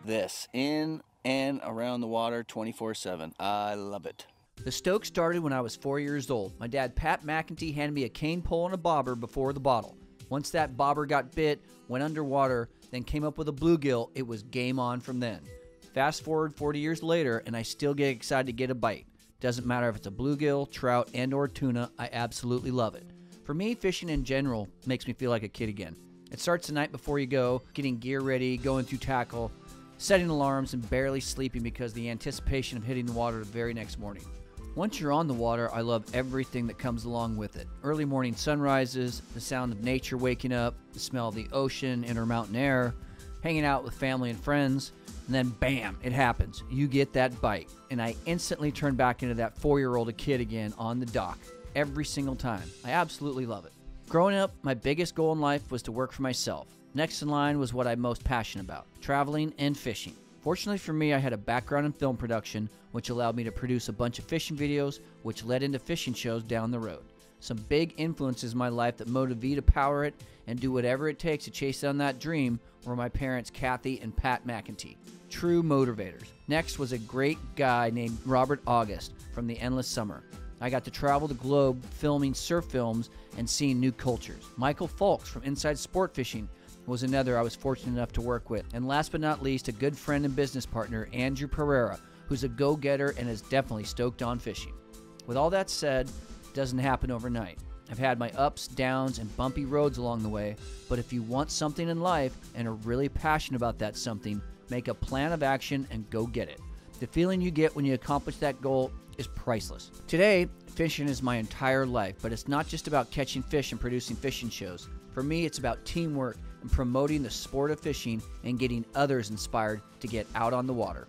This in and around the water 24/7. I love it. The stoke started when I was 4 years old. My dad, Pat McIntee, handed me a cane pole and a bobber before the bottle. Once that bobber got bit, went underwater, then came up with a bluegill, it was game on from then. Fast forward 40 years later, and I still get excited to get a bite. Doesn't matter if it's a bluegill, trout, and or tuna, I absolutely love it. For me, fishing in general makes me feel like a kid again. It starts the night before you go, getting gear ready, going through tackle, setting alarms, and barely sleeping because the anticipation of hitting the water the very next morning. Once you're on the water, I love everything that comes along with it. Early morning sunrises, the sound of nature waking up, the smell of the ocean, intermountain air, hanging out with family and friends, and then bam, it happens. You get that bite, and I instantly turn back into that 4-year-old kid again on the dock every single time. I absolutely love it. Growing up, my biggest goal in life was to work for myself. Next in line was what I'm most passionate about, traveling and fishing. Fortunately for me, I had a background in film production, which allowed me to produce a bunch of fishing videos, which led into fishing shows down the road. Some big influences in my life that motivate me to power it and do whatever it takes to chase down that dream were my parents, Kathy and Pat McIntee. True motivators. Next was a great guy named Robert August from The Endless Summer. I got to travel the globe filming surf films and seeing new cultures. Michael Fulks from Inside Sport Fishing was another I was fortunate enough to work with. And last but not least, a good friend and business partner, Andrew Pereira, who's a go-getter and is definitely stoked on fishing. With all that said, it doesn't happen overnight. I've had my ups, downs, and bumpy roads along the way, but if you want something in life and are really passionate about that something, make a plan of action and go get it. The feeling you get when you accomplish that goal is priceless. Today, fishing is my entire life, but it's not just about catching fish and producing fishing shows. For me, it's about teamwork and promoting the sport of fishing and getting others inspired to get out on the water.